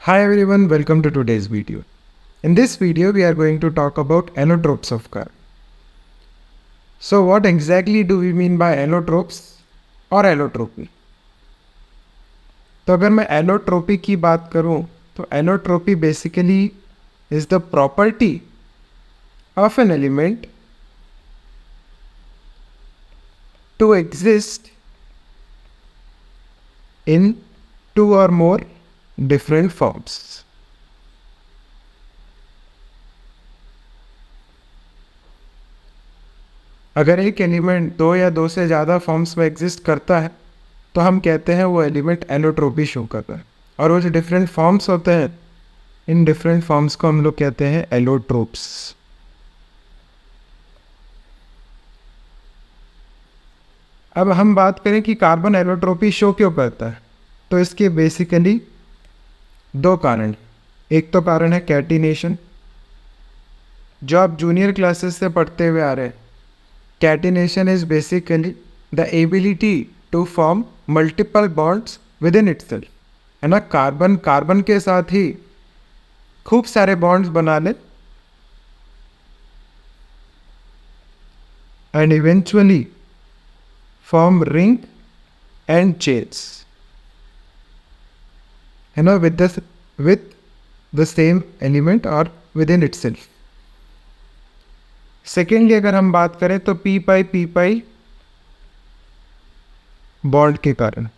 Hi everyone, welcome to today's video. In this video, we are going to talk about allotropes of carbon. So what exactly do we mean by allotropes or allotropy? तो अगर मैं allotropy की बात करूं तो allotropy basically is the property of an element to exist in two or more different forms. अगर एक element दो या दो से ज़्यादा फॉर्म्स में एग्जिस्ट करता है तो हम कहते हैं वो एलिमेंट एलोट्रोपी शो कर रहा है. और वो जो डिफरेंट फॉर्म्स होते हैं, इन डिफरेंट फॉर्म्स को हम लोग कहते हैं एलोट्रोप्स. अब हम बात करें कि कार्बन एलोट्रोपी शो क्यों करता है, तो इसके बेसिकली दो कारण. एक तो कारण है कैटिनेशन, जो आप जूनियर क्लासेस से पढ़ते हुए आ रहे हैं. Catenation is basically the ability to form multiple bonds within itself, है ना. कार्बन कार्बन के साथ ही खूब सारे बॉन्ड्स बना ले and eventually form ring and chains, है ना, विद द सेम एलिमेंट और विद इन इटसेल्फ. सेकेंडली अगर हम बात करें तो पी पाई बॉन्ड के कारण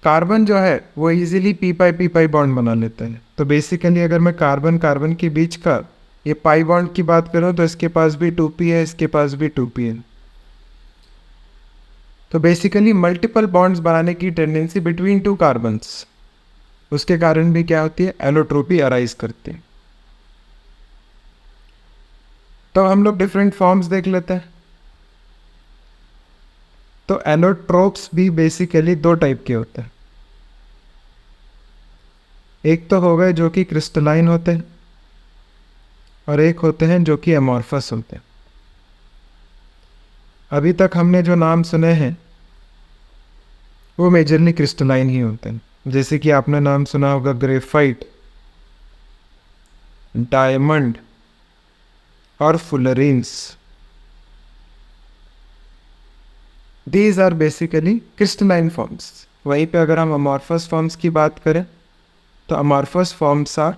कार्बन जो है वो इजीली पी पाई बॉन्ड बना लेता है. तो बेसिकली अगर मैं कार्बन कार्बन के बीच का ये पाई बॉन्ड की बात करूं तो इसके पास भी 2p है, इसके पास भी 2p है. तो बेसिकली मल्टीपल बॉन्ड्स बनाने की टेंडेंसी बिटवीन टू कार्बन्स, उसके कारण भी क्या होती है, एलोट्रोपी अराइज करती है. तो हम लोग डिफरेंट फॉर्म्स देख लेते हैं. तो एलोट्रोप्स भी बेसिकली दो टाइप के होते हैं. एक तो हो गए जो कि क्रिस्टलाइन होते हैं और एक होते हैं जो कि एमॉर्फस होते हैं. अभी तक हमने जो नाम सुने हैं वो मेजरली क्रिस्टलाइन ही होते हैं. जैसे कि आपने नाम सुना होगा ग्रेफाइट, डायमंड और fullerenes. These are basically crystalline forms. वहीं पे अगर हम अमॉर्फस फॉर्म्स की बात करें तो amorphous forms are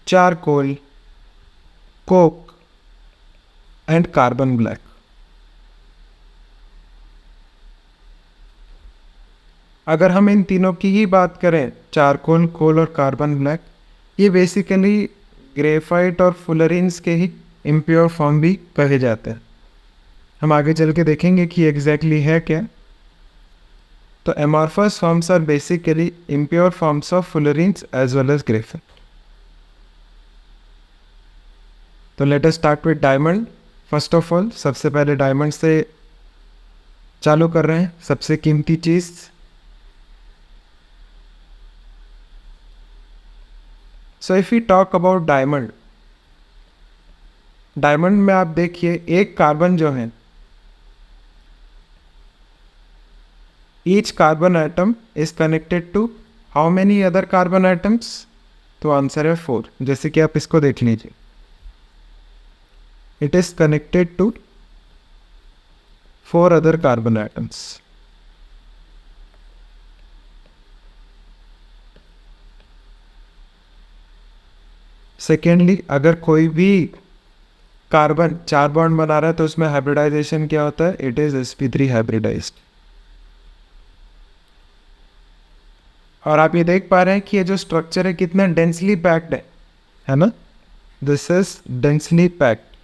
charcoal, coke and carbon black. अगर हम इन तीनों की ही बात करें, चारकोल, कोल और कार्बन ब्लैक, ये बेसिकली ग्रेफाइट और फुलरीन्स के ही इम्प्योर फॉर्म भी कहे जाते हैं. हम आगे चल के देखेंगे कि एग्जैक्टली है क्या. तो amorphous forms are basically impure forms of fullerenes as well as graphite. तो let us start with diamond. First of all सबसे पहले डायमंड से चालू कर रहे हैं, सबसे कीमती चीज़. So if you talk about diamond, diamond में आप देखिए एक कार्बन जो है, each carbon atom is connected to how many other carbon atoms. तो आंसर है 4. जैसे कि आप इसको देख लीजिए, it is connected to 4 other carbon atoms. Secondly अगर कोई भी कार्बन 4 बॉन्ड बना रहा है तो उसमें हाइब्रिडाइजेशन क्या होता है, इट इज sp3 हाइब्रिडाइज्ड. और आप ये देख पा रहे हैं कि ये जो स्ट्रक्चर है कितना डेंसली पैक्ड है ना. This is densely packed.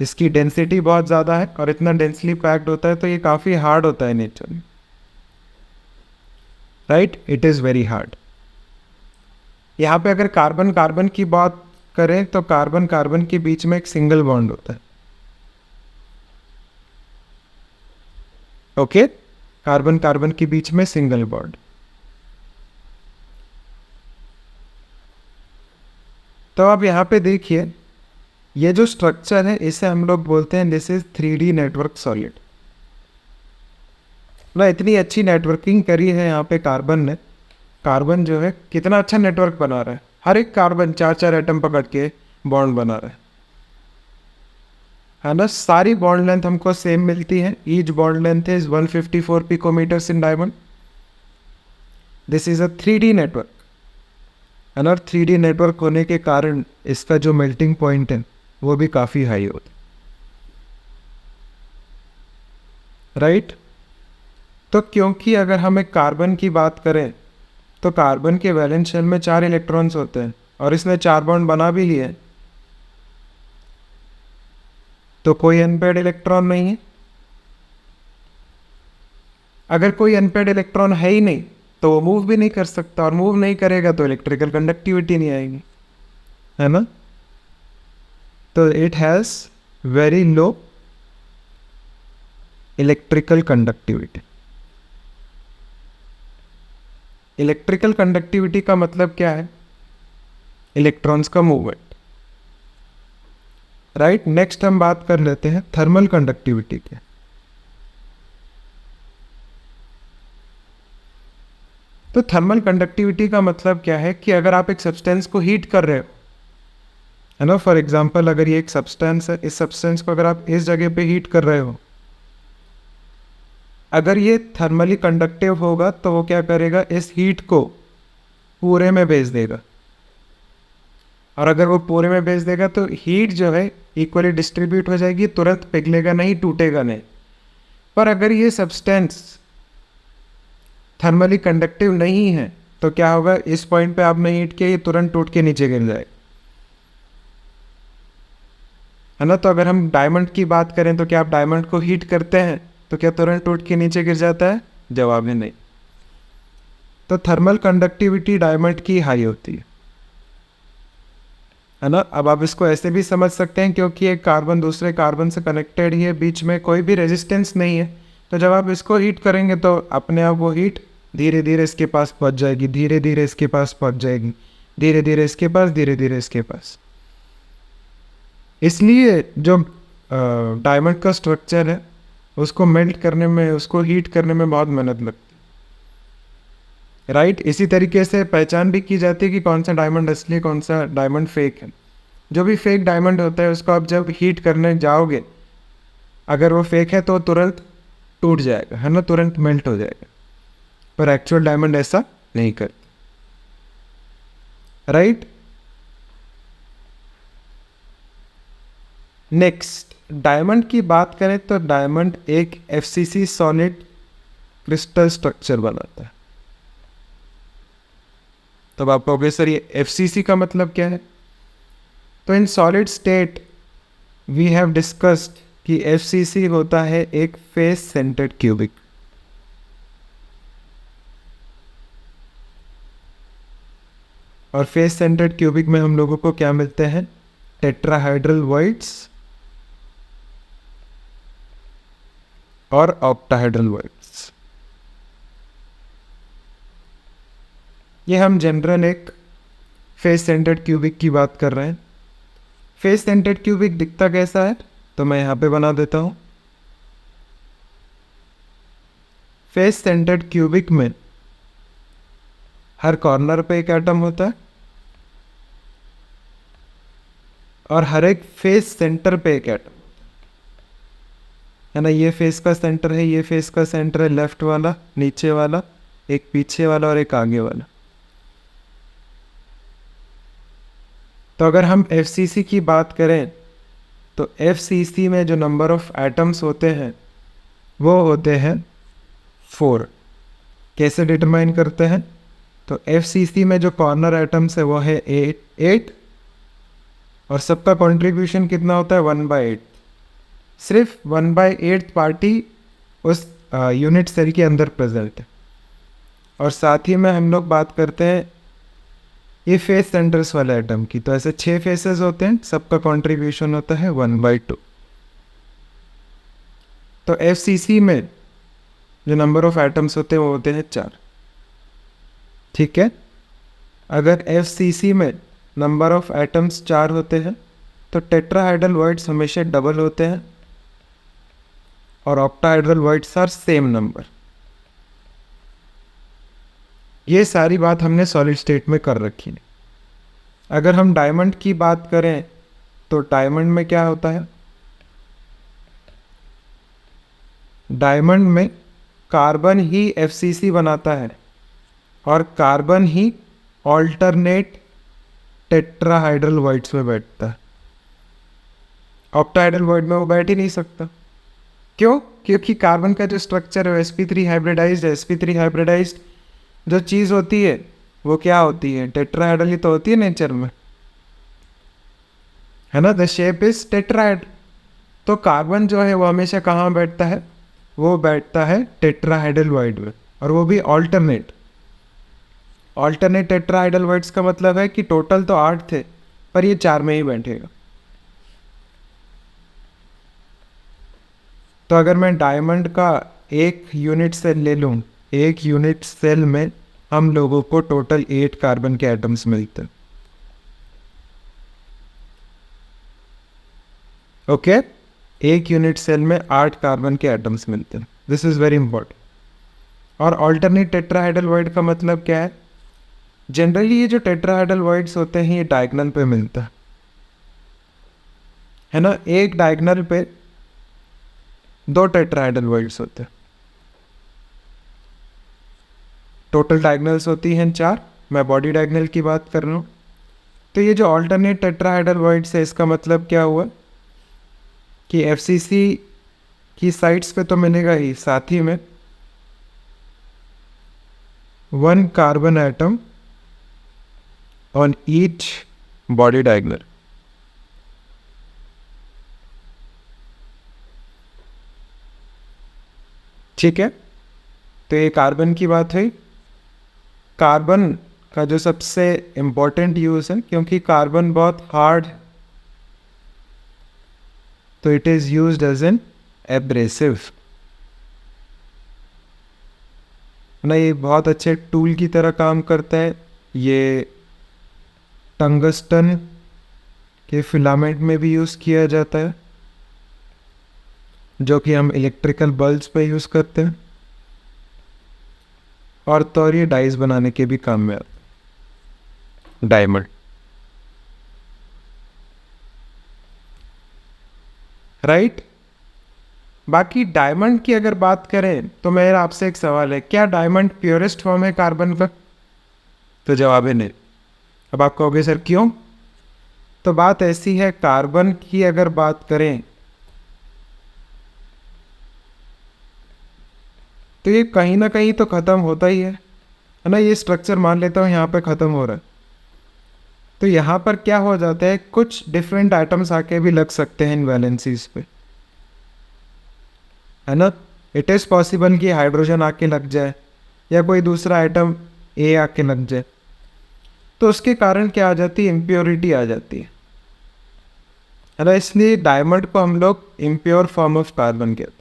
इसकी डेंसिटी बहुत ज़्यादा है और इतना डेंसली पैक्ड होता है तो ये काफ़ी हार्ड होता है नेचर में, right. It is very hard. यहाँ पे अगर कार्बन कार्बन की बात करें तो कार्बन कार्बन के बीच में एक सिंगल बॉन्ड होता है. ओके, कार्बन कार्बन के बीच में सिंगल बॉन्ड. तो आप यहाँ पे देखिए, ये जो स्ट्रक्चर है इसे हम लोग बोलते हैं this is 3D network solid. ना इतनी अच्छी नेटवर्किंग करी है यहाँ पे कार्बन ने. कार्बन जो है कितना अच्छा नेटवर्क बना रहा है, हर एक कार्बन 4-4 एटम पकड़ के बॉन्ड बना रहा है ना। सारी बॉन्ड लेंथ हमको सेम मिलती है, each bond length is 154 picometres in diamond. This is a 3D network है ना। 3D नेटवर्क होने के कारण इसका जो मेल्टिंग पॉइंट है वो भी काफ़ी हाई होता है, राइट। तो क्योंकि अगर हम एक कार्बन की बात करें तो कार्बन के वैलेंस शेल में 4 इलेक्ट्रॉन्स होते हैं और इसने 4 बॉन्ड बना भी लिए, तो कोई अनपेड इलेक्ट्रॉन नहीं है। अगर कोई अनपेड इलेक्ट्रॉन है ही नहीं तो वो मूव भी नहीं कर सकता, और मूव नहीं करेगा तो इलेक्ट्रिकल कंडक्टिविटी नहीं आएगी, है ना। तो it has very low electrical conductivity. Electrical conductivity का मतलब क्या है? इलेक्ट्रॉन्स का मूवमेंट, राइट। नेक्स्ट हम बात कर लेते हैं थर्मल कंडक्टिविटी की। तो थर्मल कंडक्टिविटी का मतलब क्या है कि अगर आप एक सब्सटेंस को हीट कर रहे हो, है ना, फॉर एग्जांपल अगर ये एक सब्सटेंस है, इस सब्सटेंस को अगर आप इस जगह पे हीट कर रहे हो, अगर ये थर्मली कंडक्टिव होगा तो वो क्या करेगा, इस हीट को पूरे में भेज देगा, और अगर वो पूरे में भेज देगा तो हीट जो है इक्वली डिस्ट्रीब्यूट हो जाएगी, तुरंत पिघलेगा नहीं, टूटेगा नहीं। पर अगर ये सब्सटेंस थर्मली कंडक्टिव नहीं है तो क्या होगा, इस पॉइंट पे आपने हीट किया, ये तुरंत टूट के नीचे गिर जाएगा, है ना। तो अगर हम डायमंड की बात करें तो क्या आप डायमंड को हीट करते हैं तो क्या तुरंत टूट के नीचे गिर जाता है? जवाब है नहीं। तो थर्मल कंडक्टिविटी डायमंड की हाई होती है ना। अब आप इसको ऐसे भी समझ सकते हैं क्योंकि एक कार्बन दूसरे कार्बन से कनेक्टेड ही है, बीच में कोई भी रेजिस्टेंस नहीं है, तो जब आप इसको हीट करेंगे तो अपने आप वो हीट धीरे धीरे इसके पास पहुंच जाएगी, धीरे धीरे इसके पास पहुंच जाएगी, धीरे धीरे इसके पास, धीरे धीरे इसके पास। इसलिए जो डायमंड का स्ट्रक्चर है उसको मेल्ट करने में, उसको हीट करने में बहुत मेहनत लगती है, राइट। इसी तरीके से पहचान भी की जाती है कि कौन सा डायमंड असली, कौन सा डायमंड फेक है। जो भी फेक डायमंड होता है उसको आप जब हीट करने जाओगे, अगर वो फेक है तो तुरंत टूट जाएगा, है ना, तुरंत मेल्ट हो जाएगा, पर एक्चुअल डायमंड ऐसा नहीं करता, राइट। नेक्स्ट, डायमंड की बात करें तो डायमंड एक FCC सॉलिड क्रिस्टल स्ट्रक्चर बनाता है। तब आप कहोगे सर ये FCC का मतलब क्या है? तो in solid state we have discussed कि FCC होता है एक फेस सेंटर्ड क्यूबिक। और फेस सेंटर्ड क्यूबिक में हम लोगों को क्या मिलते हैं? टेट्राहाइड्रल वॉइड्स और ऑक्टाहाइड्रल वॉइड्स। ये हम जनरल एक फेस सेंटर्ड क्यूबिक की बात कर रहे हैं। फेस सेंटर्ड क्यूबिक दिखता कैसा है? तो मैं यहाँ पे बना देता हूँ। फेस सेंटर्ड क्यूबिक में हर कॉर्नर पे एक एटम होता है और हर एक फेस सेंटर पे एक एटम, है ना। ये फेस का सेंटर है, ये फेस का सेंटर है, लेफ्ट वाला, नीचे वाला, एक पीछे वाला और एक आगे वाला। तो अगर हम FCC की बात करें तो FCC में जो नंबर ऑफ एटम्स होते हैं वो होते हैं 4। कैसे डिटरमाइन करते हैं? तो FCC में जो कॉर्नर एटम्स है वो है 8 और सबका कंट्रीब्यूशन कितना होता है? 1/8। सिर्फ 1/8 पार्टी उस यूनिट सेल के अंदर प्रेजेंट है। और साथ ही में हम लोग बात करते हैं ये फेस सेंटर्स वाले एटम की, तो ऐसे 6 फेसेस होते हैं, सबका कंट्रीब्यूशन होता है 1/2। तो FCC में जो नंबर ऑफ एटम्स होते हैं वो होते हैं 4, ठीक है। अगर FCC में नंबर ऑफ एटम्स 4 होते हैं तो टेट्राहाइड्रल वॉइड्स हमेशा डबल होते हैं और octahedral voids are same number. ये सारी बात हमने सॉलिड स्टेट में कर रखी है। अगर हम डायमंड की बात करें तो डायमंड में क्या होता है, डायमंड में कार्बन ही एफसीसी बनाता है और कार्बन ही ऑल्टरनेट टेट्राहाइड्रल वॉइड्स में बैठता है। ऑक्टाहाइड्रल वॉइड में वो बैठ ही नहीं सकता। क्यों? क्योंकि कार्बन का जो स्ट्रक्चर है sp3 हाइब्रिडाइज्ड है। sp3 हाइब्रिडाइज्ड जो चीज़ होती है वो क्या होती है, टेट्राहाइड्रल ही तो होती है नेचर में, है ना। The shape is tetrahedral. तो कार्बन जो है वो हमेशा कहाँ बैठता है, वो बैठता है टेट्राहाइड्रल वॉइड में, और वो भी ऑल्टरनेट। ऑल्टरनेट टेट्राहाइड्रल वॉइड्स का मतलब है कि टोटल तो 8 थे पर ये 4 में ही बैठेगा। तो अगर मैं डायमंड का एक यूनिट सेल ले लूँ, एक यूनिट सेल में हम लोगों को टोटल 8 कार्बन के एटम्स मिलते हैं। ओके, एक यूनिट सेल में 8 कार्बन के एटम्स मिलते हैं। This is very important. और ऑल्टरनेट टेट्राहाइड्रल वॉइड का मतलब क्या है, जनरली ये जो टेट्राहाइड्रल वॉइड्स होते हैं ये डायगोनल पे मिलता है ना। एक डायगोनल पे 2 टेट्राहाइड्रल वॉइड्स होते हैं। टोटल डायगोनल्स होती हैं 4, मैं बॉडी डायगोनल की बात कर रहा हूँ। तो ये जो ऑल्टरनेट टेट्राहाइड्रल वॉइड्स है इसका मतलब क्या हुआ कि एफसीसी की साइड्स पे तो मिलेगा ही, साथ ही में 1 carbon atom on each body diagonal. ठीक है, तो ये कार्बन की बात है। कार्बन का जो सबसे इम्पोर्टेंट यूज़ है, क्योंकि कार्बन बहुत हार्ड, तो it is used as an abrasive ना। ये बहुत अच्छे टूल की तरह काम करता है। ये टंगस्टन के फिलामेंट में भी यूज़ किया जाता है, जो कि हम इलेक्ट्रिकल बल्ब्स पे यूज़ करते हैं, और तो ये डाइस बनाने के भी काम में आता है, डायमंड। राइट। बाकी डायमंड की अगर बात करें तो मेरा आपसे एक सवाल है, क्या डायमंड प्योरेस्ट फॉर्म है कार्बन का? तो जवाब है नहीं। अब आप कहोगे सर क्यों? तो बात ऐसी है, कार्बन की अगर बात करें तो ये कहीं ना कहीं तो ख़त्म होता ही है ना। ये स्ट्रक्चर मान लेता हूँ यहाँ पे ख़त्म हो रहा है, तो यहाँ पर क्या हो जाता है, कुछ डिफरेंट आइटम्स आके भी लग सकते हैं इन वैलेंसीज पे, है ना। इट इज़ पॉसिबल कि हाइड्रोजन आके लग जाए या कोई दूसरा आइटम ए आके लग जाए, तो उसके कारण क्या आ जाती है, इम्प्योरिटी आ जाती है ना। इसलिए डायमंड को हम लोग इम्प्योर फॉर्म ऑफ कार्बन कहते हैं।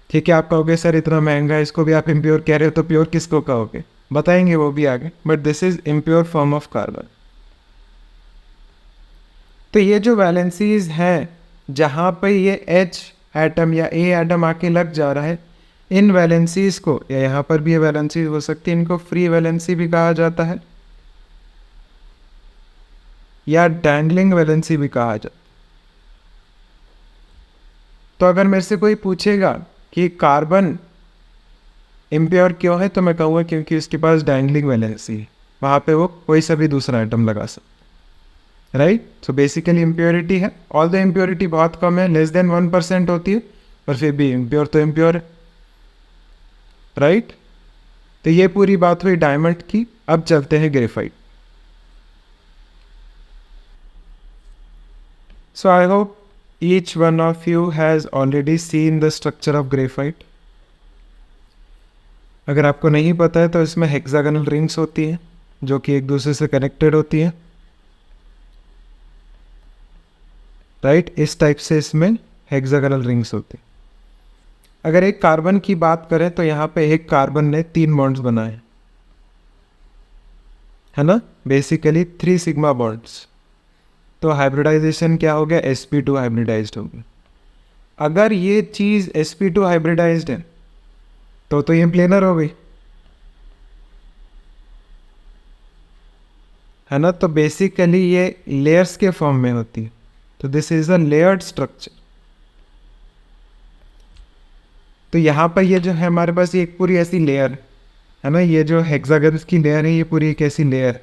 ठीक है, आप कहोगे सर इतना महंगा है, इसको भी आप इम्प्योर कह रहे हो, तो प्योर किसको कहोगे? बताएंगे वो भी आगे, but this is impure form of carbon. तो ये जो वैलेंसीज हैं जहाँ पे ये H एटम या A एटम आके लग जा रहा है, इन वैलेंसीज को, या यहाँ पर भी ये वैलेंसीज हो सकती है, इनको फ्री वैलेंसी भी कहा जाता है या डैंगलिंग वैलेंसी भी कहा जाता है। तो अगर मेरे से कोई पूछेगा कि कार्बन इम्प्योर क्यों है, तो मैं कहूँगा क्योंकि उसके पास डैंगलिंग वैलेंसी है, वहाँ पे वो कोई सा भी दूसरा आइटम लगा सकता, राइट। सो बेसिकली इम्प्योरिटी है, ऑल द इम्प्योरिटी बहुत कम है, लेस देन 1% होती है, पर फिर भी इम्प्योर तो इम्प्योर है, राइट। तो ये पूरी बात हुई डायमंड की। अब चलते हैं graphite. So I hope each one of you has already seen the structure of graphite. अगर आपको नहीं पता है तो इसमें हेक्सागोनल रिंग्स होती हैं जो कि एक दूसरे से कनेक्टेड होती हैं, राइट। इस टाइप से इसमें हेक्सागोनल रिंग्स होती हैं। अगर एक कार्बन की बात करें तो यहाँ पे एक कार्बन ने 3 बॉन्ड्स बनाए, है ना, बेसिकली 3 सिग्मा बॉन्ड्स। तो हाइब्रिडाइजेशन क्या हो गया, sp2 हाइब्रिडाइज्ड हो गया। अगर ये चीज़ sp2 हाइब्रिडाइज्ड है तो ये प्लेनर हो गई, है ना। तो बेसिकली ये लेयर्स के फॉर्म में होती है, तो this is a layered structure. तो यहाँ पर ये जो है हमारे पास ये एक पूरी ऐसी लेयर है ना, ये जो हेक्सागन्स की लेयर है ये पूरी एक ऐसी लेयर।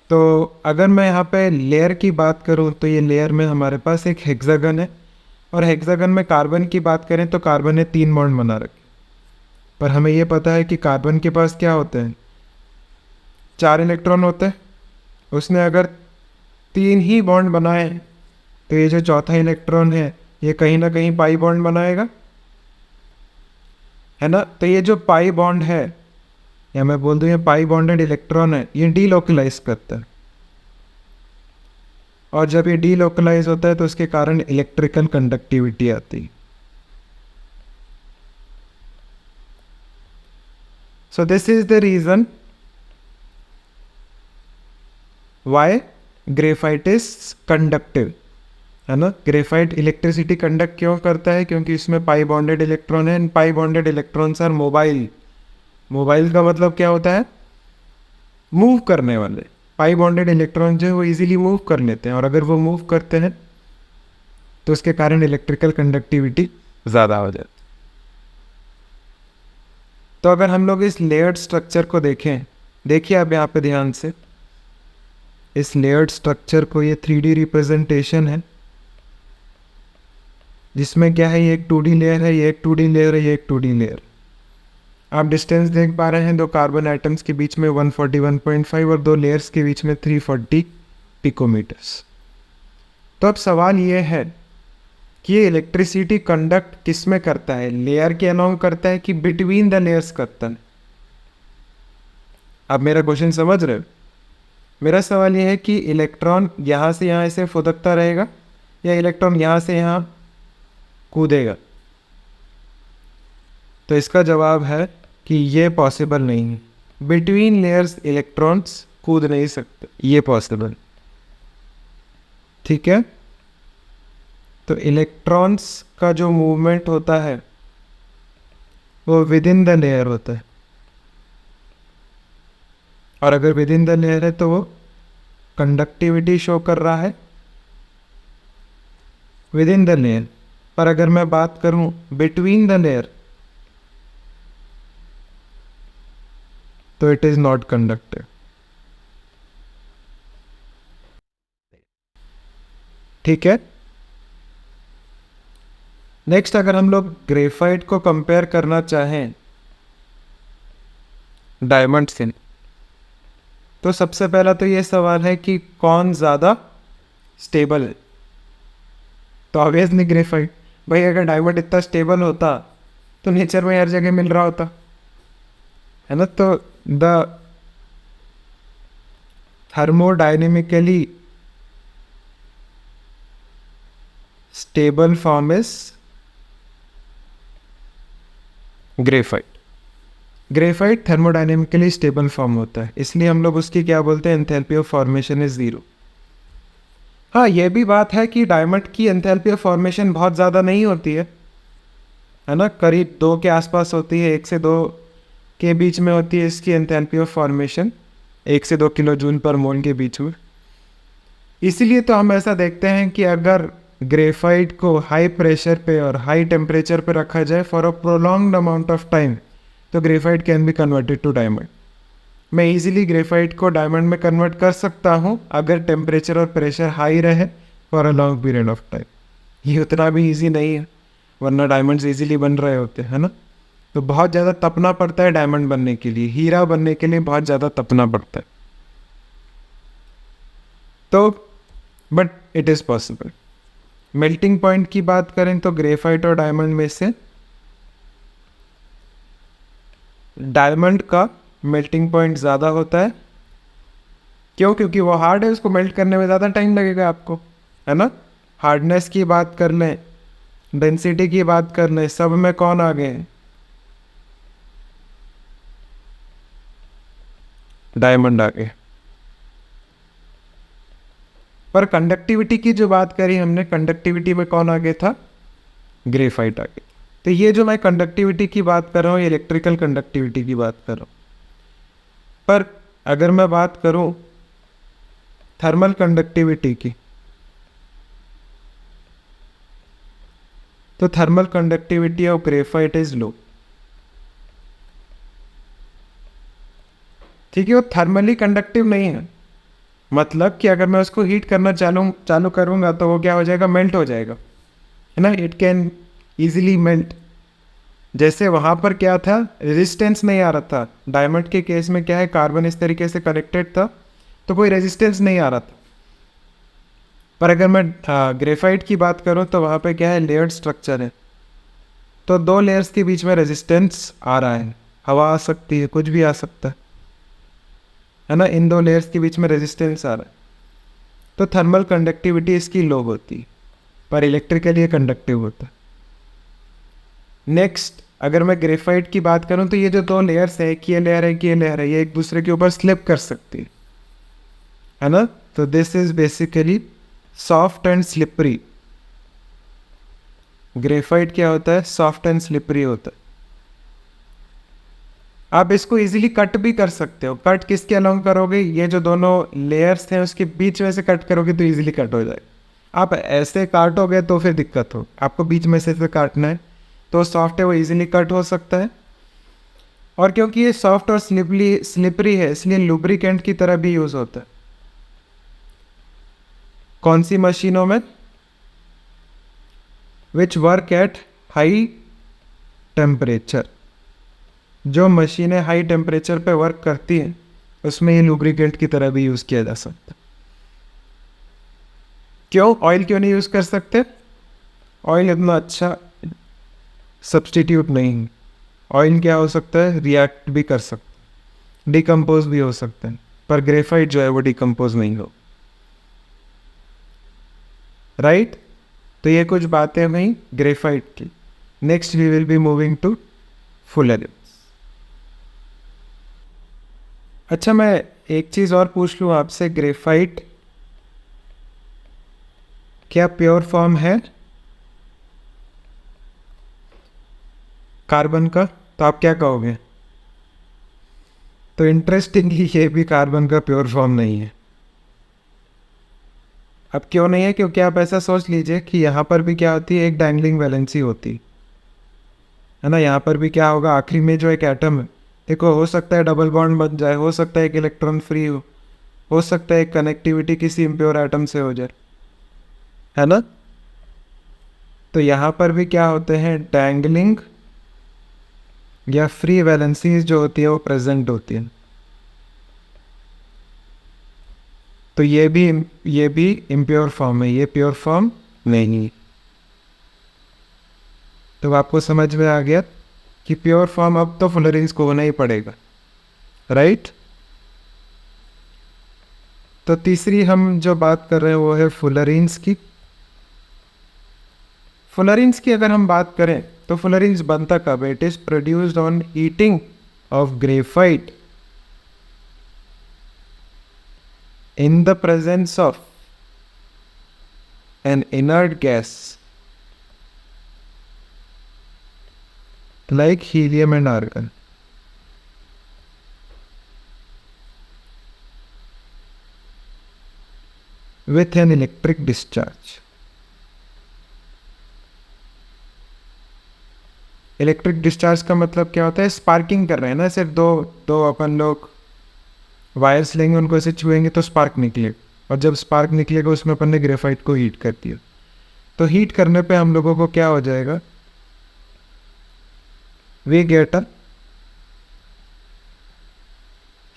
तो अगर मैं यहाँ पे लेयर की बात करूँ तो ये लेयर में हमारे पास एक हेक्सागन है, और हेक्सागन में कार्बन की बात करें तो कार्बन ने 3 बॉन्ड बना रखे। पर हमें ये पता है कि कार्बन के पास क्या होते हैं, 4 इलेक्ट्रॉन होते हैं। उसने अगर 3 ही बॉन्ड बनाए तो ये जो चौथा इलेक्ट्रॉन है ये कहीं ना कहीं पाई बॉन्ड बनाएगा, है ना। तो ये जो पाई बॉन्ड है, या मैं बोल दूँ ये पाई बॉन्डेड इलेक्ट्रॉन है, ये डीलोकलाइज करता है। और जब ये डीलोकलाइज होता है तो उसके कारण इलेक्ट्रिकल कंडक्टिविटी आती है। So this is the reason why graphite is conductive, है ना। ग्रेफाइट इलेक्ट्रिसिटी कंडक्ट क्यों करता है, क्योंकि इसमें पाई बॉन्डेड इलेक्ट्रॉन है, and pi bonded electrons are mobile. Mobile का मतलब क्या होता है, मूव करने वाले। पाई बॉन्डेड इलेक्ट्रॉन जो है वो इजीली मूव कर लेते हैं, और अगर वो मूव करते हैं तो उसके कारण इलेक्ट्रिकल कंडक्टिविटी ज़्यादा हो जाती है। तो अगर हम लोग इस लेयर्ड स्ट्रक्चर को देखें, देखिए आप यहाँ पे ध्यान से, इस लेयर्ड स्ट्रक्चर को, ये 3D रिप्रेजेंटेशन है जिसमें क्या है, ये एक 2D लेयर है, ये एक 2D लेयर है, ये एक 2D लेयर। आप डिस्टेंस देख पा रहे हैं, 2 कार्बन एटम्स के बीच में 141.5 और 2 लेयर्स के बीच में 340 पिकोमीटर्स। तो अब सवाल ये है कि ये इलेक्ट्रिसिटी कंडक्ट किस में करता है, लेयर के अलोंग करता है कि बिटवीन द लेयर्स करता है। आप मेरा क्वेश्चन समझ रहे हो। मेरा सवाल ये है कि इलेक्ट्रॉन यहाँ से यहाँ ऐसे फुदकता रहेगा, या इलेक्ट्रॉन यहाँ से यहाँ कूदेगा। तो इसका जवाब है कि ये पॉसिबल नहीं है। बिटवीन लेयर्स इलेक्ट्रॉन्स कूद नहीं सकते, ये पॉसिबल, ठीक है। तो इलेक्ट्रॉन्स का जो मूवमेंट होता है वो विद इन द लेयर होता है, और अगर विद इन द लेयर है तो वो कंडक्टिविटी शो कर रहा है विद इन द लेयर। पर अगर मैं बात करूं बिटवीन द लेयर तो इट इज नॉट कंडक्टिव, ठीक है। नेक्स्ट, अगर हम लोग ग्रेफाइट को कंपेयर करना चाहें डायमंड से, तो सबसे पहला तो ये सवाल है कि कौन ज़्यादा स्टेबल है। तो ऑब्वियसली ग्रेफाइट। भाई अगर डायमंड इतना स्टेबल होता तो नेचर में हर जगह मिल रहा होता, है ना। तो the thermodynamically stable form is graphite. Graphite thermodynamically stable form होता है, इसलिए हम लोग उसकी क्या बोलते हैं, एंथैल्पी ऑफ फॉर्मेशन इज 0। हाँ, ये भी बात है कि डायमंड की एंथैल्पी ऑफ फॉर्मेशन बहुत ज़्यादा नहीं होती है ना, करीब 2 के आसपास होती है, 1 से 2 के बीच में होती है इसकी एंथैल्पी ऑफ फॉर्मेशन, 1 से 2 किलो जूल पर मोल के बीच में। इसीलिए तो हम ऐसा देखते हैं कि अगर ग्रेफाइट को हाई प्रेशर पे और हाई टेम्परेचर पे रखा जाए for a prolonged amount of time, तो graphite can be converted to diamond. मैं इजीली ग्रेफाइट को डायमंड में कन्वर्ट कर सकता हूँ अगर टेम्परेचर और प्रेशर हाई रहे for a long period of time. ये उतना भी इजी नहीं है, वरना डायमंड्स इजीली बन रहे होते हैं ना। तो बहुत ज़्यादा तपना पड़ता है डायमंड बनने के लिए, हीरा बनने के लिए बहुत ज़्यादा तपना पड़ता है। तो but it is possible. Melting point की बात करें तो ग्रेफाइट और डायमंड में से डायमंड का मेल्टिंग पॉइंट ज़्यादा होता है। क्यों? क्योंकि वो हार्ड है, उसको मेल्ट करने में ज़्यादा टाइम लगेगा आपको, है ना। हार्डनेस की बात कर लें, डेंसिटी की बात कर लें, सब में कौन आ गए, डायमंड आ गए। पर कंडक्टिविटी की जो बात करी हमने, कंडक्टिविटी में कौन आगे था, ग्रेफाइट आ गई। तो ये जो मैं कंडक्टिविटी की बात कर रहा हूँ, ये इलेक्ट्रिकल कंडक्टिविटी की बात कर रहा हूँ। पर अगर मैं बात करूँ थर्मल कंडक्टिविटी की, तो thermal conductivity of graphite is low. ठीक है, वो थर्मली कंडक्टिव नहीं है, मतलब कि अगर मैं उसको हीट करना चालू करूँगा तो वो क्या हो जाएगा, मेल्ट हो जाएगा, है ना। It can easily melt. जैसे वहाँ पर क्या था, रेजिस्टेंस नहीं आ रहा था। डायमंड के केस में क्या है, कार्बन इस तरीके से कनेक्टेड था तो कोई रेजिस्टेंस नहीं आ रहा था। पर अगर मैं ग्रेफाइट की बात करूँ तो वहाँ पे क्या है, लेयर्ड स्ट्रक्चर है, तो दो लेयर्स के बीच में रेजिस्टेंस आ रहा है। हवा आ सकती है, कुछ भी आ सकता है ना। इन दो लेयर्स के बीच में रेजिस्टेंस आ रहा है, तो थर्मल कंडक्टिविटी इसकी लो होती है, पर इलेक्ट्रिकली ये कंडक्टिव होता है। नेक्स्ट, अगर मैं ग्रेफाइट की बात करूं तो ये जो दो लेयर्स है, कि ये लेयर है कि ये लेयर है, ये एक दूसरे के ऊपर स्लिप कर सकती है ना। तो this is basically soft and slippery. Graphite क्या होता है, सॉफ्ट एंड स्लिपरी होता है। आप इसको इजीली कट भी कर सकते हो। कट किसके अलोंग करोगे, ये जो दोनों लेयर्स हैं उसके बीच में से कट करोगे तो इजीली कट हो जाएगा। आप ऐसे काटोगे तो फिर दिक्कत हो, आपको बीच में से काटना है, तो सॉफ्ट है वो इजीली कट हो सकता है। और क्योंकि ये सॉफ्ट और स्लिपरी है, इसलिए लुब्रिकेंट की तरह भी यूज होता है। कौन सी मशीनों में, which work at high temperature. जो मशीनें हाई टेम्परेचर पे वर्क करती हैं उसमें ये लुब्रिकेंट की तरह भी यूज किया जा सकता है। क्यों, ऑयल क्यों नहीं यूज कर सकते, ऑयल इतना अच्छा सब्स्टिट्यूट नहीं है। ऑयल क्या हो सकता है, रिएक्ट भी कर सकता है, डिकम्पोज भी हो सकते हैं, पर ग्रेफाइट जो है वो डिकम्पोज नहीं हो। राइट। तो ये कुछ बातें हुई ग्रेफाइट की। Next we will be moving to fullerenes. अच्छा, मैं एक चीज़ और पूछ लूँ आपसे, ग्रेफाइट क्या प्योर फॉर्म है कार्बन का, तो आप क्या कहोगे। तो इंटरेस्टिंगली ये भी कार्बन का प्योर फॉर्म नहीं है। अब क्यों नहीं है, क्योंकि आप ऐसा सोच लीजिए कि यहाँ पर भी क्या होती है, एक डैंगलिंग वैलेंसी होती है ना। यहाँ पर भी क्या होगा, आखिरी में जो एक एटम है, देखो हो सकता है डबल बॉन्ड बन जाए, हो सकता है एक इलेक्ट्रॉन फ्री हो सकता है एक कनेक्टिविटी किसी इम्प्योर एटम से हो जाए, है ना। तो यहाँ पर भी क्या होते हैं, डैंगलिंग या फ्री वैलेंसीज जो होती है वो प्रेजेंट होती है। तो ये भी इम्प्योर फॉर्म है, ये प्योर फॉर्म नहीं। तो आपको समझ में आ गया कि प्योर फॉर्म अब तो फुलरेंस को होना ही पड़ेगा, राइट। तो तीसरी हम जो बात कर रहे हैं वो है फुलरेंस की। फुलरेंस की अगर हम बात करें तो फुलरेंस बनता कब है, it is produced on heating of graphite in the presence of an inert gas like helium and argon. With an electric discharge. Electric discharge का मतलब क्या होता है, स्पार्किंग कर रहे हैं ना, सिर्फ दो अपन लोग वायर्स लेंगे, उनको ऐसे छुएंगे तो स्पार्क निकलेगा, और जब स्पार्क निकलेगा उसमें अपन ने ग्रेफाइट को हीट कर दिया। तो हीट करने पे हम लोगों को क्या हो जाएगा, we get a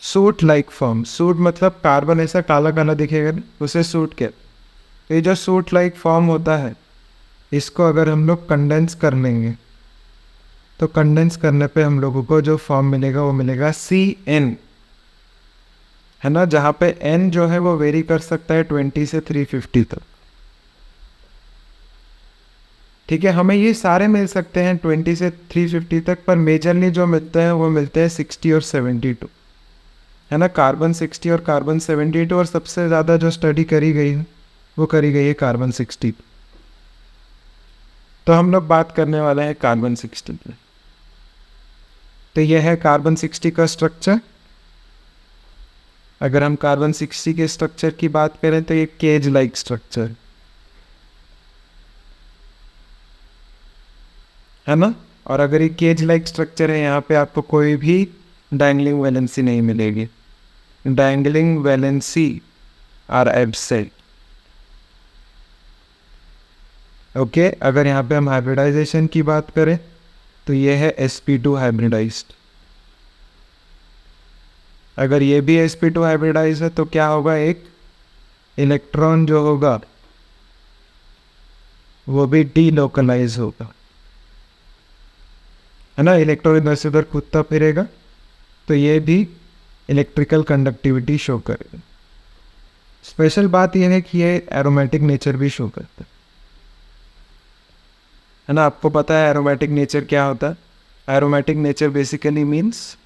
soot like form. Soot मतलब कार्बन ऐसा काला काला दिखेगा ना, उसे सूट कहते। तो ये जो सूट लाइक फॉर्म होता है, इसको अगर हम लोग कंडेंस कर लेंगे तो कंडेंस करने पे हम लोगों को जो फॉर्म मिलेगा वो मिलेगा CN, है ना। जहाँ पे N जो है वो वेरी कर सकता है 20 से 350 तक। ठीक है, हमें ये सारे मिल सकते हैं 20 से 350 तक, पर मेजरली जो मिलते हैं वो मिलते हैं 60 और 72, है ना। कार्बन 60 और कार्बन 72, और सबसे ज़्यादा जो स्टडी करी गई है वो करी गई है कार्बन 60। तो हम लोग बात करने वाले हैं कार्बन 60 पे। तो यह है कार्बन 60 का स्ट्रक्चर। अगर हम कार्बन 60 के स्ट्रक्चर की बात करें तो ये केज लाइक स्ट्रक्चर है ना। और अगर ये केज लाइक स्ट्रक्चर है, यहाँ पे आपको कोई भी डैंगलिंग वैलेंसी नहीं मिलेगी। Dangling valency are absent. Okay, अगर यहाँ पे हम हाइब्रिडाइजेशन की बात करें तो ये है sp2 हाइब्रिडाइज्ड। अगर ये भी sp2 हाइब्रिडाइज है तो क्या होगा, एक इलेक्ट्रॉन जो होगा वो भी डीलोकलाइज होगा, है ना। इलेक्ट्रॉन इधर से उधर कूदता फिरेगा तो ये भी इलेक्ट्रिकल कंडक्टिविटी शो करेगा। स्पेशल बात यह है कि ये एरोमेटिक नेचर भी शो करता है ना। आपको पता है एरोमेटिक नेचर क्या होता है। Aromatic nature basically means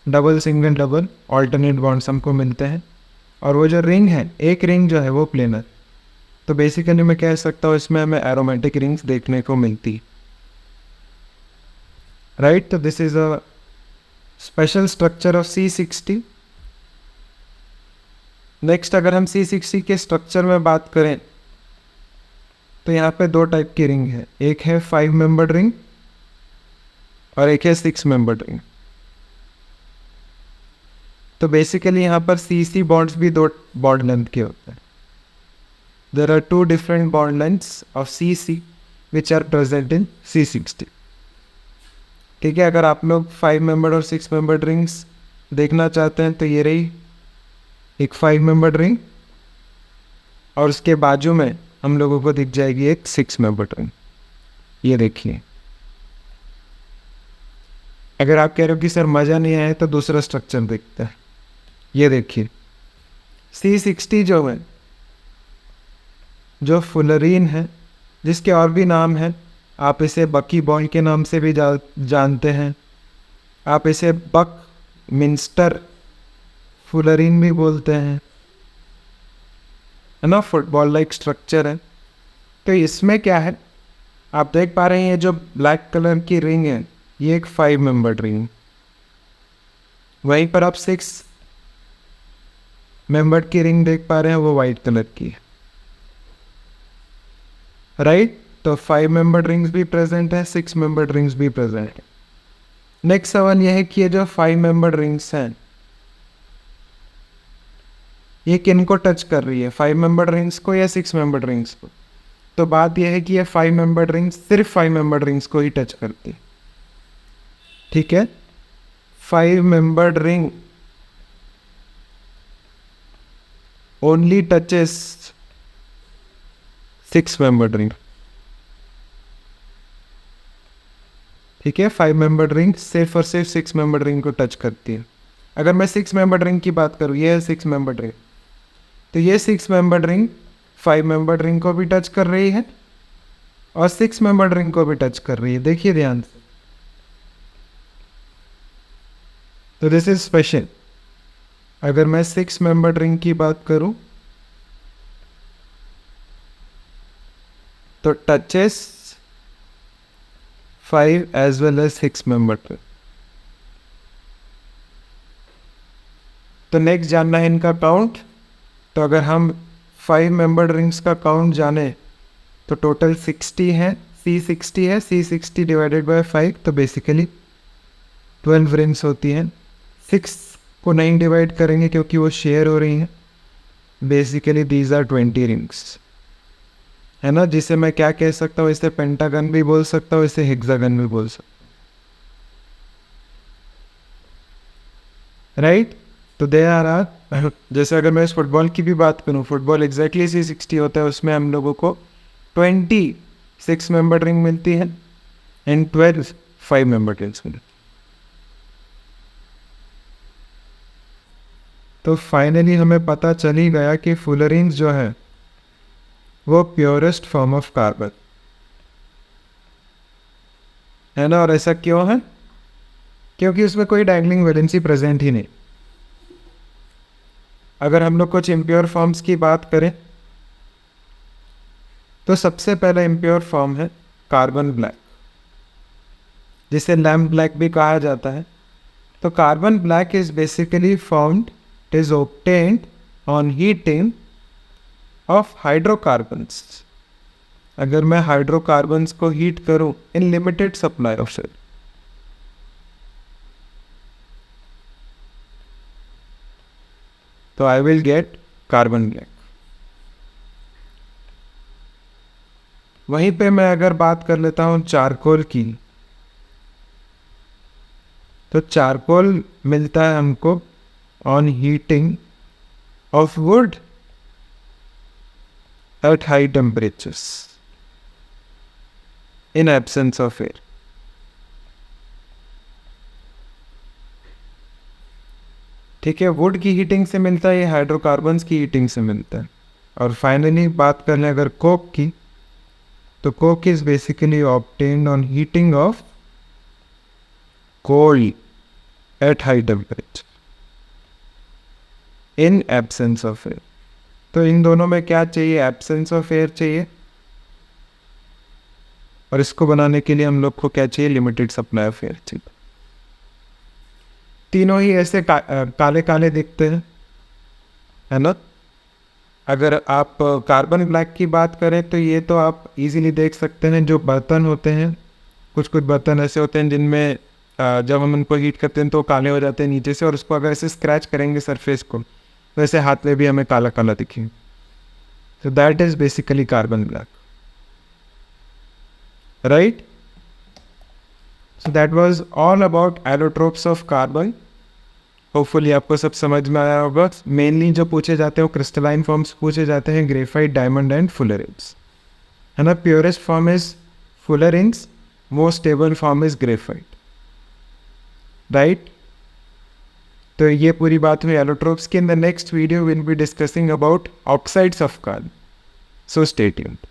double single double alternate bonds हमको मिलते हैं, और वो जो रिंग है, एक रिंग जो है वो प्लेनर। तो बेसिकली मैं कह सकता हूँ इसमें हमें एरोमेटिक रिंग्स देखने को मिलती, राइट। तो this is a special structure of C60। Next अगर हम C60 के स्ट्रक्चर में बात करें तो यहाँ पे दो टाइप की रिंग है। एक है 5 मेंबर्ड रिंग और एक है 6 मेंबर्ड रिंग। तो बेसिकली यहाँ पर CC बॉन्ड्स भी दो बॉन्ड लेंथ के होते हैं। There are 2 different bond lengths of CC which are present in C60। ठीक है, अगर आप लोग 5 मेंबर्ड और 6 मेंबर्ड रिंग्स देखना चाहते हैं तो ये रही एक 5 मेंबर्ड रिंग, और उसके बाजू में हम लोगों को दिख जाएगी एक 6 मेंबर्ड रिंग। ये देखिए। अगर आप कह रहे हो कि सर मज़ा नहीं आया तो दूसरा स्ट्रक्चर देखते हैं। ये देखिए, C60 जो है, जो फुलरीन है, जिसके और भी नाम हैं। आप इसे बकी बॉन्ड के नाम से भी जानते हैं। आप इसे बक मिंस्टर फुलरीन भी बोलते हैं, है ना। फुटबॉल लाइक स्ट्रक्चर है। तो इसमें क्या है, आप देख पा रहे हैं ये जो ब्लैक कलर की रिंग है ये एक 5 मेंबर्ड रिंग। वहीं पर आप 6 मेंबर्ड की रिंग देख पा रहे हैं, वो वाइट कलर की है, राइट। तो 5 मेंबर्ड रिंग्स भी प्रेजेंट है, 6 मेंबर्ड रिंग्स भी प्रेजेंट है। नेक्स्ट सवाल यह है कि ये जो 5 मेंबर्ड रिंग्स हैं ये किन को टच कर रही है, 5 मेंबर्ड रिंग्स को या 6 मेंबर्ड रिंग्स को। तो बात यह है कि ये 5 मेंबर्ड रिंग्स सिर्फ 5 मेंबर्ड रिंग्स को ही टच करती है, ठीक है। 5 membered ring only touches 6 membered ring, ठीक है। 5 मेंबर्ड रिंग सिर्फ और सिर्फ 6 मेंबर्ड रिंग को टच करती है। अगर मैं 6 मेंबर्ड रिंग की बात करूँ, ये है 6 मेंबर्ड रिंग, तो ये 6 मेंबर्ड रिंग 5 मेंबर्ड रिंग को भी टच कर रही है और 6 मेंबर्ड रिंग को भी टच कर रही है। देखिए ध्यान से। तो दिस इज स्पेशल। अगर मैं 6 मेंबर्ड रिंग की बात करूं तो touches 5 as well as 6 membered. तो नेक्स्ट जानना है इनका काउंट। तो अगर हम 5 मेंबर्ड रिंग्स का काउंट जाने तो टोटल 60 है। C60 है, C60 डिवाइडेड बाय 5, तो बेसिकली 12 रिंग्स होती हैं। 6 को नहीं डिवाइड करेंगे क्योंकि वो शेयर हो रही हैं। बेसिकली दीज आर 20 रिंग्स, है ना। जिसे मैं क्या कह सकता हूँ, इसे पेंटागन भी बोल सकता हूँ, इसे हेक्सागन भी बोल सकता हूँ, राइट। तो दे आर जैसे अगर मैं इस फुटबॉल की भी बात करूँ, फुटबॉल एग्जैक्टली C60 होता है, उसमें हम लोगों को 26 मेंबर रिंग मिलती है एंड 12 5 मेंबर रिंग्स मिलती। तो फाइनली हमें पता चल ही गया कि फुलरीन्स जो है वो प्योरेस्ट फॉर्म ऑफ कार्बन है ना। और ऐसा क्यों है, क्योंकि उसमें कोई डैंगलिंग वैलेंसी प्रेजेंट ही नहीं। अगर हम लोग कुछ इम्प्योर फॉर्म्स की बात करें तो सबसे पहला इम्प्योर फॉर्म है कार्बन ब्लैक, जिसे लैम्प ब्लैक भी कहा जाता है। तो carbon black is basically formed, is obtained on heating of hydrocarbons. अगर मैं हाइड्रोकार्बन्स को हीट करूं in limited supply of it, तो I will get carbon black. वहीं पे मैं अगर बात कर लेता हूं चारकोल की, तो चारकोल मिलता है हमको on heating of would at high temperatures in absence of air. ठीक है, वुड की हीटिंग से मिलता है, ये हाइड्रोकार्बन्स की हीटिंग से मिलता है। और फाइनली बात कर लें अगर कोक की, तो coke is basically obtained on heating of coal at high temperature in absence of air. तो इन दोनों में क्या चाहिए, एब्सेंस ऑफ एयर चाहिए, और इसको बनाने के लिए हम लोग को क्या चाहिए, लिमिटेड सप्लाई ऑफ एयर चाहिए। तीनों ही ऐसे काले काले दिखते हैं, है ना। अगर आप कार्बन ब्लैक की बात करें तो ये तो आप इजीली देख सकते हैं, जो बर्तन होते हैं, कुछ कुछ बर्तन ऐसे होते हैं जिनमें जब हम उनको हीट करते हैं तो काले हो जाते हैं नीचे से, और उसको अगर ऐसे स्क्रैच करेंगे सरफेस को तो ऐसे हाथ में भी हमें काला काला दिखेगा। तो that is basically carbon black, right. So that was all about allotropes of carbon. Hopefully आपको सब समझ में आया होगा। मेनली जो पूछे जाते हैं वो क्रिस्टलाइन फॉर्म्स पूछे जाते हैं, ग्रेफाइट, डायमंड एंड फुलरेंस, है ना। Purest form is fullerenes, most stable form is graphite, right. तो ये पूरी बात हुई एलोट्रोप्स की। In the next video will be discussing about oxides of carbon, so stay tuned.